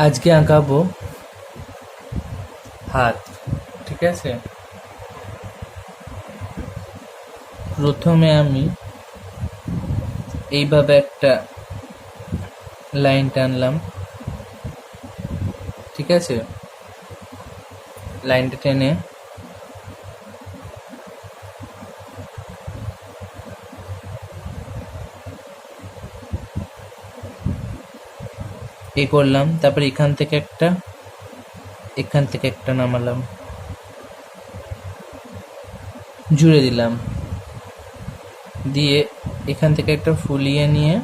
আজকে আঁকাবো হাত। ঠিক আছে, প্রথমে আমি এইভাবে একটা লাইন টানলাম। ঠিক আছে, লাইনটা টেনে এ করলাম, তারপর এখান থেকে একটা নামালাম, জুড়ে দিলাম, দিয়ে এখান থেকে একটা ফুলিয়ে নিয়ে,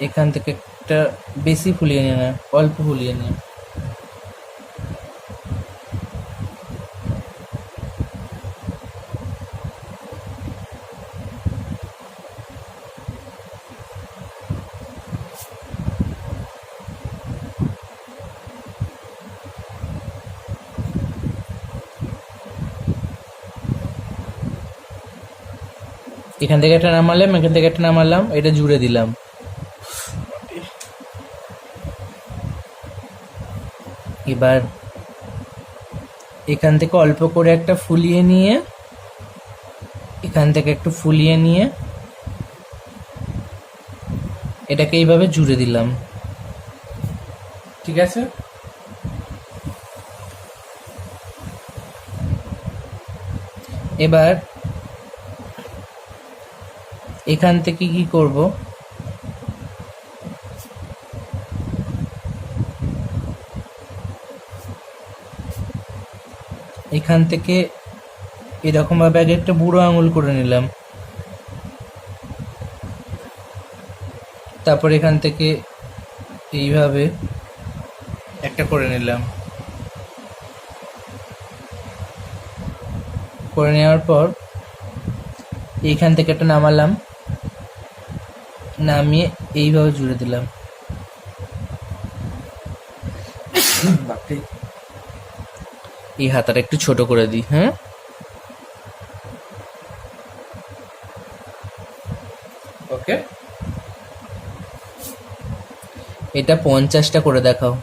এখান থেকে একটা বেশি ফুলিয়ে নিয়ে না, অল্প ফুলিয়ে নিয়ে এখান থেকে একটা নামালাম, এখান থেকে একটা নামালাম, এটা জুড়ে দিলাম। এবার এখান থেকে অল্প করে একটা ফুলিয়ে নিয়ে, এখান থেকে একটু ফুলিয়ে নিয়ে এটাকে এইভাবে জুড়ে দিলাম। ঠিক আছে, এবার এখান থেকে কি করব, এখান থেকে এরকম ভাবে আগে একটা বুড়ো আঙুল করে নিলাম, তারপর এখান থেকে এইভাবে একটা করে নিলাম। করে নেওয়ার পর এইখান থেকে একটা নামালাম, নামিয়ে এইভাবে জুড়ে দিলাম। এই হাতাটা একটু ছোট করে দিই। হ্যাঁ, ওকে, এটা 50টা করে দেখাও।